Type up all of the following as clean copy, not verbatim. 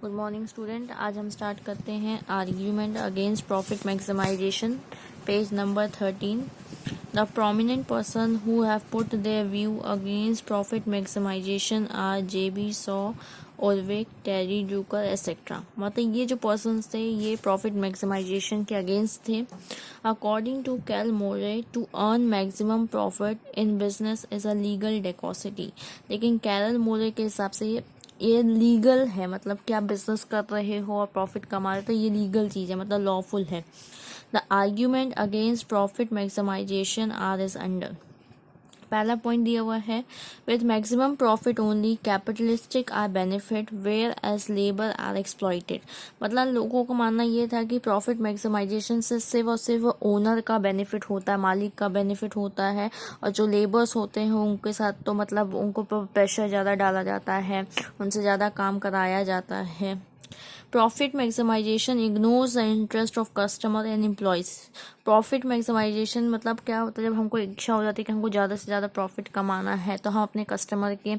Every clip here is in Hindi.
Good morning student. आज हम स्टार्ट करते हैं argument against profit maximisation, page number 13। The prominent person who have put their view against profit maximisation are JB Say, Olvek, Terry Drucker etcetera. मतलब ये जो पर्सन्स थे ये प्रॉफिट मैक्सिमाइजेशन के अगेंस्ट थे। According to Carl Moore, to earn maximum profit in business is a legal डेकोसिटी। लेकिन कैरल मोरे के हिसाब से ये लीगल है, मतलब कि आप बिजनेस कर रहे हो और प्रॉफिट कमा रहे हो तो ये लीगल चीज़ है, मतलब लॉफुल है। The argument against profit maximisation are is under. पहला पॉइंट दिया हुआ है, with maximum profit only capitalistic are benefit whereas labour are exploited. मतलब लोगों का मानना ये था कि प्रॉफिट मैक्सिमाइजेशन से सिर्फ और सिर्फ ओनर का बेनिफिट होता है, मालिक का बेनिफिट होता है, और जो लेबर्स होते हैं उनके साथ तो मतलब उनको प्रेशर ज़्यादा डाला जाता है, उनसे ज़्यादा काम कराया जाता है। Profit maximisation ignores the interest of customer and employees. प्रॉफिट मैक्सिमाइजेशन मतलब क्या होता है, जब हमको इच्छा हो जाती है कि हमको ज़्यादा से ज़्यादा प्रॉफिट कमाना है तो हम अपने कस्टमर के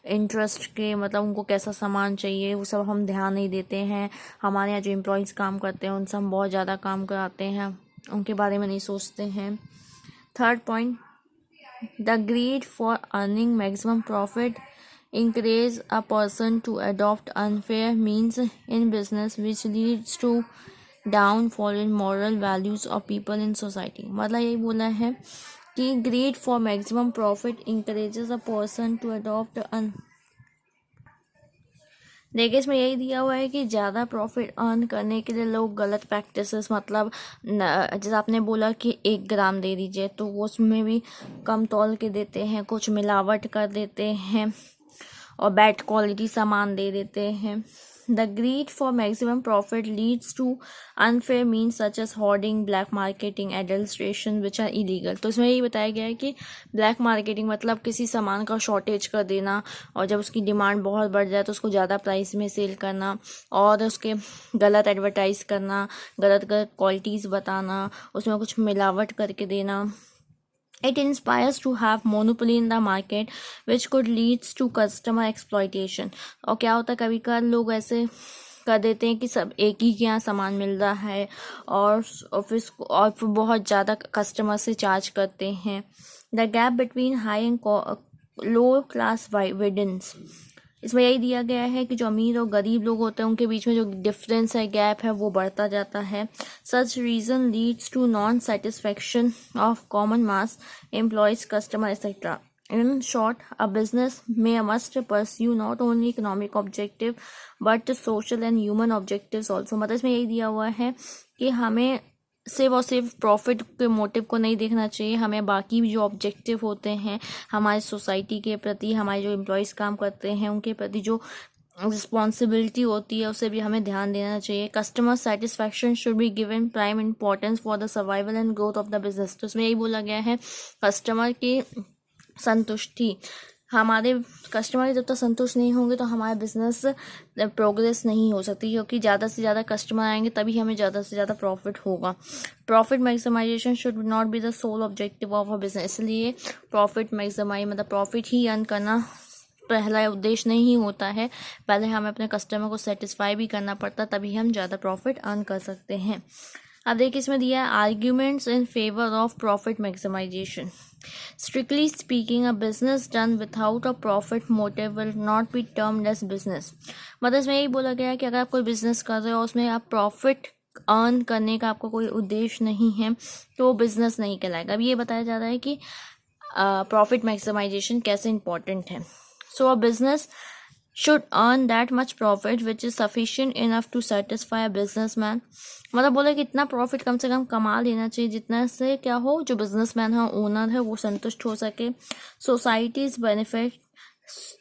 इंटरेस्ट के, मतलब उनको कैसा सामान चाहिए वो सब हम ध्यान नहीं देते हैं। हमारे यहाँ जो एम्प्लॉयज़ काम करते हैं उनसे हम बहुत ज़्यादा काम कराते हैं, उनके बारे में नहीं सोचते हैं। Third point, the greed for earning maximum profit encourage a person to adopt unfair means in business which leads to downfall in moral values of people in society। मतलब यही बोला है कि greed for maximum profit encourages a person to adopt देखिए इसमें यही दिया हुआ है कि ज़्यादा प्रॉफिट अर्न करने के लिए लोग गलत प्रैक्टिसेस, मतलब जैसे आपने बोला कि 1 ग्राम दे दीजिए तो वो उसमें भी कम तौल के देते हैं, कुछ मिलावट कर देते हैं और बैड क्वालिटी सामान दे देते हैं। The greed for maximum profit leads to unfair means such as hoarding, black marketing, adulteration which are illegal. तो इसमें यही बताया गया है कि ब्लैक मार्केटिंग मतलब किसी सामान का शॉर्टेज कर देना, और जब उसकी डिमांड बहुत बढ़ जाए तो उसको ज़्यादा प्राइस में सेल करना, और उसके गलत एडवर्टाइज करना, गलत गलत क्वालिटीज़ बताना, उसमें कुछ मिलावट करके देना। It inspires to have monopoly in the market which could leads to customer exploitation। और क्या होता है, कभी कभार लोग ऐसे कर देते हैं कि सब एक ही के यहाँ सामान मिल रहा है और फिर बहुत ज़्यादा कस्टमर से चार्ज करते हैं। The gap between high and low class widens. इसमें यही दिया गया है कि जो अमीर और गरीब लोग होते हैं उनके बीच में जो डिफरेंस है, गैप है, वो बढ़ता जाता है। Such reason leads to non satisfaction of common mass, employees, customer etcetera. In short, a business में must pursue not only economic objective but social and human objectives also. मतलब इसमें यही दिया हुआ है कि हमें सिर्फ और सिर्फ प्रॉफिट के मोटिव को नहीं देखना चाहिए, हमें बाकी भी जो ऑब्जेक्टिव होते हैं हमारी सोसाइटी के प्रति, हमारे जो एम्प्लॉयज़ काम करते हैं उनके प्रति जो रिस्पॉन्सिबिलिटी होती है उसे भी हमें ध्यान देना चाहिए। Customer satisfaction should be given prime importance for the survival and growth of the business. तो इसमें यही बोला गया है, कस्टमर की संतुष्टि, हमारे कस्टमर जब तक संतुष्ट नहीं होंगे तो हमारा बिजनेस प्रोग्रेस नहीं हो सकती, क्योंकि ज़्यादा से ज़्यादा कस्टमर आएंगे तभी हमें ज़्यादा से ज़्यादा प्रॉफिट होगा। Profit maximisation should not be the sole objective of a business. इसलिए प्रॉफिट मैक्सिमाइज मतलब प्रॉफिट ही अर्न करना पहला उद्देश्य नहीं होता है, पहले हमें अपने कस्टमर को सेटिस्फाई भी करना पड़ता, तभी हम ज़्यादा प्रॉफिट अर्न कर सकते हैं। अब देखिए इसमें दिया है arguments in favour of profit maximisation. Strictly speaking, a business done without a profit motive will not be termed as business. मतलब इसमें यही बोला गया है कि अगर आप कोई बिजनेस कर रहे हो उसमें आप प्रॉफिट अर्न करने का आपको कोई उद्देश्य नहीं है तो वो बिजनेस नहीं कहलाएगा। अब ये बताया जा रहा है कि प्रॉफिट मैक्सिमाइजेशन कैसे इंपॉर्टेंट है। So a business should earn that much profit which is sufficient enough to satisfy a businessman। मतलब बोले कि इतना प्रॉफिट कम से कम कमा लेना चाहिए जितना से क्या हो, जो बिजनेसमैन है, ओनर है, वो संतुष्ट हो सके। Societies benefit,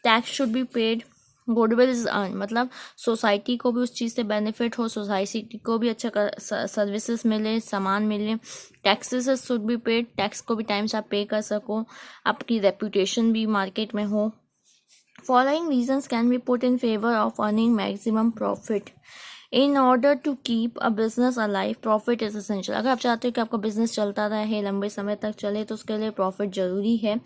tax should be paid, goodwill is earn. मतलब सोसाइटी को भी उस चीज़ से बेनिफिट हो, सोसाइटी को भी अच्छा सर्विसेज मिले, सामान मिले। Taxes should be paid, tax को भी टाइम से आप पे कर सको, आपकी रेपुटेशन भी मार्केट में हो। Following reasons can be put in favor of earning maximum profit. In order to keep a business alive, profit is essential. अगर आप चाहते हो कि आपका बिजनेस चलता रहे, लंबे समय तक चले, तो उसके लिए प्रॉफिट जरूरी है.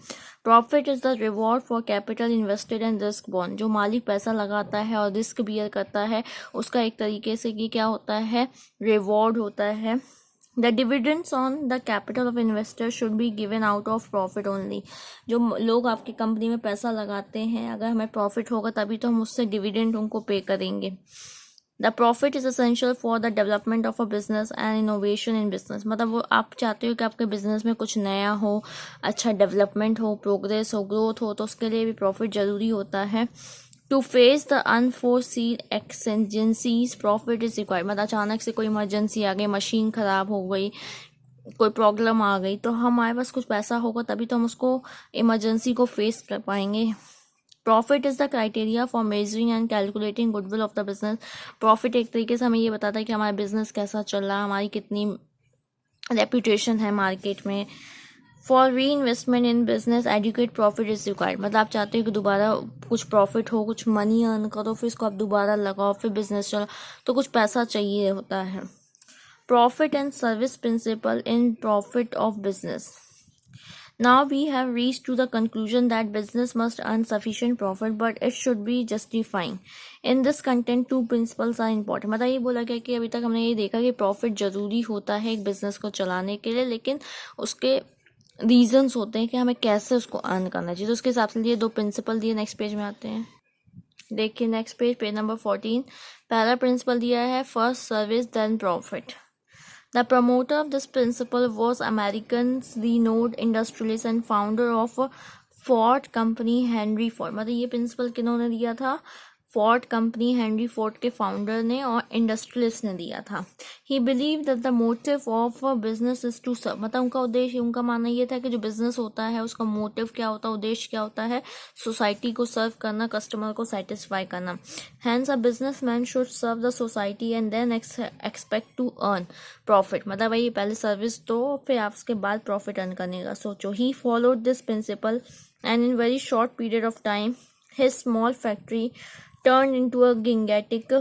Profit is the reward for capital invested and risk born. जो मालिक पैसा लगाता है और रिस्क बियर करता है, उसका एक तरीके से ये क्या होता है, रिवॉर्ड होता है. The dividends on the capital of investor should be given out of profit only. जो लोग आपकी कंपनी में पैसा लगाते हैं, अगर हमें प्रॉफिट होगा तभी तो हम उससे डिविडेंड उनको पे करेंगे. The profit is essential for the development of a business and innovation in business. मतलब वो आप चाहते हो कि आपके बिजनेस में कुछ नया हो, अच्छा डेवलपमेंट हो, प्रोग्रेस हो, ग्रोथ हो, तो उसके लिए भी प्रॉफिट जरूरी होता है. To face the unforeseen exigencies profit is required. मतलब अचानक से कोई इमरजेंसी आ गई, मशीन खराब हो गई, कोई प्रॉब्लम आ गई, तो हमारे पास कुछ पैसा होगा तभी तो हम उसको इमरजेंसी को फेस कर पाएंगे. Profit is the criteria for measuring and calculating goodwill of the business. Profit एक तरीके से हमें ये बताता है कि हमारा बिजनेस कैसा चल रहा है, हमारी कितनी रेपुटेशन है मार्केट में. For reinvestment in business adequate profit is required. मतलब आप चाहते हो कि दोबारा कुछ प्रॉफिट हो, कुछ मनी अर्न करो, फिर इसको आप दोबारा लगाओ, फिर बिजनेस चलो, तो कुछ पैसा चाहिए होता है. Profit and service principle in profit of business. Now we have reached to the conclusion that business must earn sufficient profit, but it should be justifying. In this content, two principles are important. मतलब ये बोला गया कि अभी तक हमने ये देखा कि प्रॉफिट जरूरी होता है एक बिजनेस को चलाने के लिए, लेकिन उसके रीजंस होते हैं कि हमें कैसे उसको अर्न करना चाहिए. तो उसके हिसाब से ये दो प्रिंसिपल दिए. नेक्स्ट पेज में आते हैं. देखिए नेक्स्ट पेज नंबर 14. पहला प्रिंसिपल दिया है first service then profit. The promoter of this principle was American renowned industrialist and founder of Ford Company Henry Ford. मतलब ये प्रिंसिपल किन्होंने दिया था, फोर्ड कंपनी हेनरी फोर्ड के फाउंडर ने और इंडस्ट्रियलिस्ट ने दिया था. He believe that the motive of business is to serve. मतलब उनका उद्देश्य, उनका मानना ये था कि जो बिजनेस होता है उसका मोटिव क्या होता है, उद्देश्य क्या होता है, सोसाइटी को सर्व करना, कस्टमर को सेटिस्फाई करना. Hence a business man should serve the society and then expect to earn profit. मतलब भाई पहले सर्विस दो, फिर आप उसके बाद प्रॉफिट अर्न करने का सोचो. He followed this principle and in very short period of time his small factory turned into a gigantic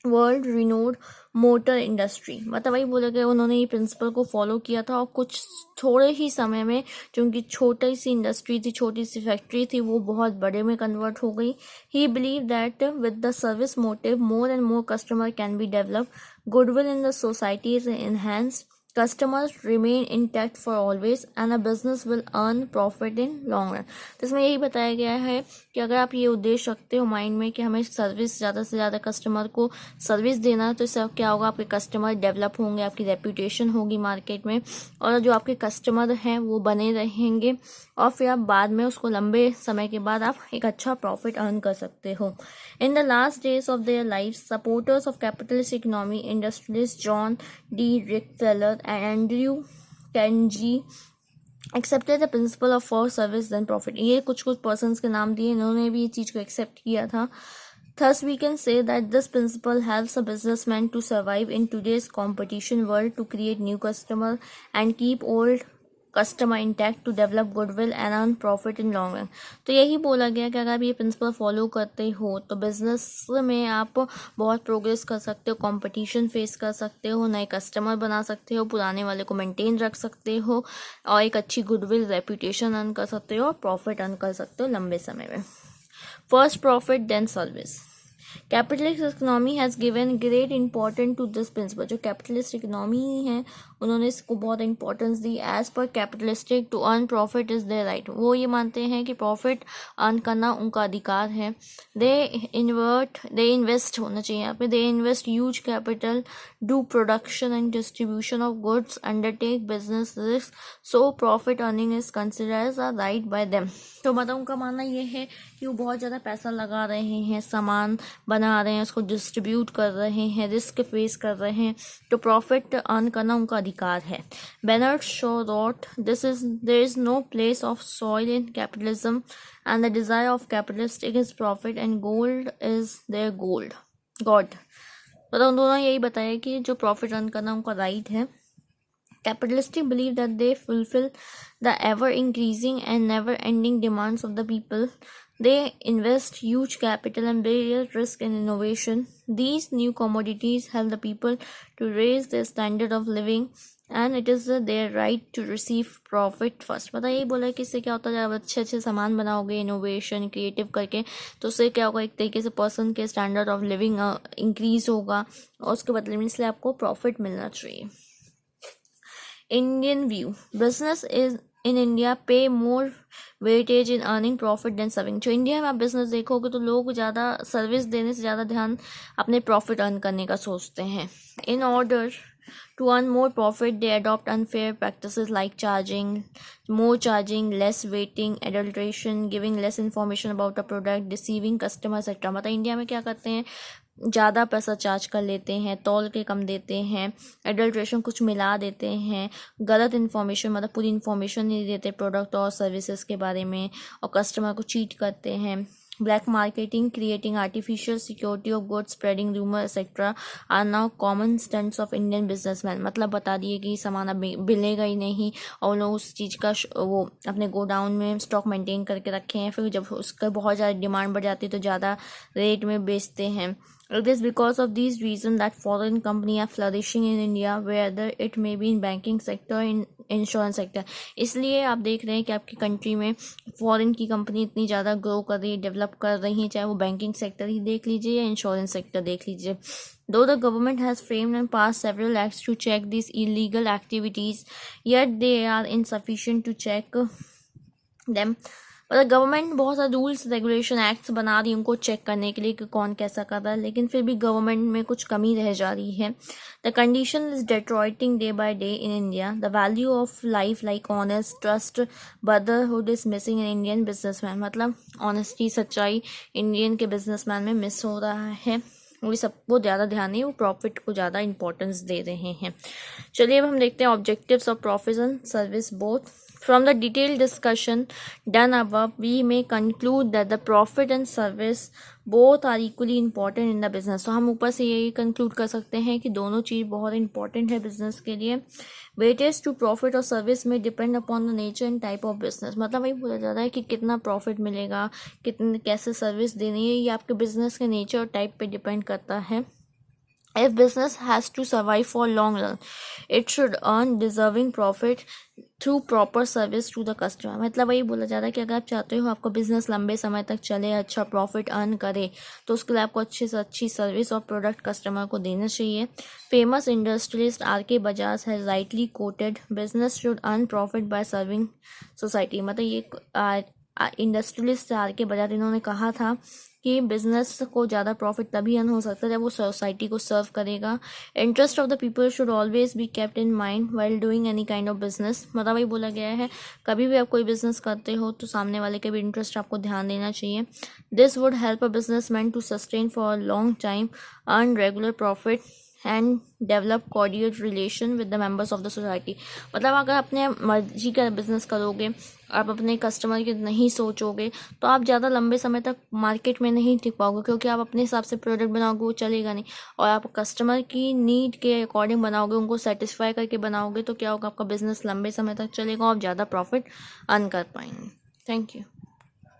world renowned motor industry. मतलब वही बोला गया, उन्होंने ये प्रिंसिपल को फॉलो किया था और कुछ थोड़े ही समय में जो उनकी छोटी सी इंडस्ट्री थी, छोटी सी फैक्ट्री थी, वो बहुत बड़े में कन्वर्ट हो गई. ही believe that with the service motive more and more customer can be develop, goodwill in the society is enhanced, customers remain intact for always and a business will earn profit in long run. तो इसमें यही बताया गया है कि अगर आप ये उद्देश्य रखते हो माइंड में कि हमें सर्विस ज़्यादा से ज़्यादा कस्टमर को सर्विस देना, तो इससे क्या होगा, आपके कस्टमर डेवलप होंगे, आपकी रेपुटेशन होगी मार्केट में, और जो आपके कस्टमर हैं वो बने रहेंगे, और फिर आप बाद में उसको लंबे समय के बाद आप एक अच्छा प्रॉफिट अर्न कर सकते हो. In the last days of their life, supporters of capitalist economy, industrialist John D Rockefeller and Andrew Carnegie accepted the principle of first service then profit. ये कुछ पर्सन्स के नाम दिए, इन्होंने भी ये चीज़ को एक्सेप्ट किया था. Thus we can say that this principle helps a businessman to survive in today's competition world, to create new customer and keep old customer intact, to develop goodwill and earn profit in long run. तो यही बोला गया कि अगर आप ये प्रिंसिपल फॉलो करते हो तो बिजनेस में आप बहुत प्रोग्रेस कर सकते हो, कंपटीशन फेस कर सकते हो, नए कस्टमर बना सकते हो, पुराने वाले को मेंटेन रख सकते हो, और एक अच्छी गुडविल रेपुटेशन अर्न कर सकते हो, और प्रॉफिट अर्न कर सकते हो लंबे समय में. First profit then service. Capitalist economy has given great importance to this principle. जो कैपिटलिस्ट इकोनॉमी है उन्होंने इसको बहुत इंपॉर्टेंस दी. As per capitalistic to earn profit is their right. वो ये मानते हैं कि प्रॉफिट अर्न करना उनका अधिकार है. दे इन्वेस्ट होना चाहिए यहाँ पे. They invest huge capital, do production and distribution of goods, undertake business risk, so profit earning is considered as a right by them. तो मतलब उनका मानना ये है कि वो बहुत ज़्यादा पैसा लगा रहे हैं, सामान बना रहे हैं, उसको डिस्ट्रीब्यूट कर रहे हैं, रिस्क फेस कर रहे हैं, तो प्रॉफिट अर्न करना उनका अधिकार है. Bernard Shaw wrote there is no place of soil in capitalism and the desire of capitalist is profit and gold is their god. मतलब उन दोनों यही बताया कि जो प्रॉफिट अर्न करना उनका राइट है. Capitalists believe that they fulfill the ever increasing and never ending demands of the people. They invest huge capital and real risk in innovation. These new commodities help the people to raise their standard of living and it is their right to receive profit first. मतलब यही बोला कि इससे क्या होता है, जब अच्छे अच्छे सामान बनाओगे इनोवेशन क्रिएटिव करके तो उससे क्या होगा, एक तरीके से पर्सन के स्टैंडर्ड ऑफ लिविंग इंक्रीज होगा और उसके बदले में इसलिए आपको प्रॉफिट मिलना चाहिए. Indian view. Business is in India pay more weightage in earning profit than serving. जो इंडिया में आप बिजनेस देखोगे तो लोग ज़्यादा सर्विस देने से ज़्यादा ध्यान अपने प्रॉफिट अर्न करने का सोचते हैं. In order to earn more profit, they adopt unfair practices like more charging, less waiting, adulteration, giving less information about a product, deceiving customers, etc. मतलब इंडिया में क्या करते हैं, ज़्यादा पैसा चार्ज कर लेते हैं, तौल के कम देते हैं, एडल्ट्रेशन कुछ मिला देते हैं, गलत इन्फॉर्मेशन मतलब पूरी इन्फॉर्मेशन नहीं देते प्रोडक्ट और सर्विसेज के बारे में और कस्टमर को चीट करते हैं. Black marketing, creating artificial security of goods, spreading rumour etcetera are now common stunts of Indian businessman. मतलब बता दिए कि सामान अब मिलेगा ही नहीं और लोग उस चीज़ का वो अपने गोडाउन में स्टॉक मेंटेन करके रखे हैं, फिर जब उसका बहुत ज़्यादा डिमांड बढ़ जाती है तो ज़्यादा रेट में बेचते हैं. It is because of these reasons that foreign companies are flourishing in India, whether it may be in banking sector, in insurance sector. इसलिए आप देख रहे हैं कि आपकी कंट्री में फॉरेन की कंपनी इतनी ज़्यादा ग्रो कर रही है, डेवलप कर रही है, चाहे वो बैंकिंग सेक्टर ही देख लीजिए या इंश्योरेंस सेक्टर देख लीजिए. Though the government has framed and passed several acts to check these illegal activities, yet they are insufficient to check them. मतलब गवर्नमेंट बहुत सारे रूल्स रेगुलेशन एक्ट्स बना रही है उनको चेक करने के लिए कि कौन कैसा कर रहा है, लेकिन फिर भी गवर्नमेंट में कुछ कमी रह जा रही है. The condition is deteriorating day by day in India. The value of life like honest trust brotherhood is missing in Indian businessman. मतलब ऑनेस्टी सच्चाई इंडियन के बिजनेसमैन में मिस हो रहा है. वो सबको ज़्यादा ध्यान नहीं, वो प्रॉफिट को ज़्यादा इंपॉर्टेंस दे रहे हैं. चलिए अब हम देखते हैं objectives of profit and service both. From the detailed discussion done above, we may conclude that the profit and service both are equally important in the business. तो हम ऊपर से यही conclude कर सकते हैं कि दोनों चीज़ बहुत important है business के लिए. Weightage to profit और service में depend upon the nature and type of business. मतलब वही बोला जा रहा है कि कितना profit मिलेगा, कितने कैसे सर्विस देनी है, ये आपके business के nature और type पे depend करता है. If business has to survive for long run, it should earn deserving profit through proper service to the customer. मतलब वही बोला जा रहा है कि अगर आप चाहते हो आपका बिजनेस लंबे समय तक चले, अच्छा प्रॉफिट अर्न करे, तो उसके लिए आपको अच्छे से अच्छी सर्विस और प्रोडक्ट कस्टमर को देना चाहिए. Famous industrialist R.K. Bajaj has rightly coated, business should earn profit by serving society. मतलब ये इंडस्ट्रियलिस्ट R.K. बजाज इन्होंने कहा था कि बिजनेस को ज़्यादा प्रॉफिट तभी अर्न हो सकता है जब वो सोसाइटी को सर्व करेगा. Interest of the people should always be kept in mind while doing any kind of business. मतलब वही बोला गया है कभी भी आप कोई बिजनेस करते हो तो सामने वाले के भी इंटरेस्ट आपको ध्यान देना चाहिए. This would help a businessman to sustain for a long time, earn regular profit and develop coordinate relation with the members of the society. मतलब अगर अपने मर्जी का बिजनेस करोगे, आप अपने कस्टमर की नहीं सोचोगे तो आप ज़्यादा लंबे समय तक मार्केट में नहीं टिक पाओगे, क्योंकि आप अपने हिसाब से प्रोडक्ट बनाओगे वो चलेगा नहीं, और आप कस्टमर की नीड के अकॉर्डिंग बनाओगे, उनको सेटिस्फाई करके बनाओगे तो क्या होगा, आपका बिजनेस लंबे समय तक चलेगा और आप ज़्यादा प्रॉफिट अर्न कर पाएंगे. Thank you.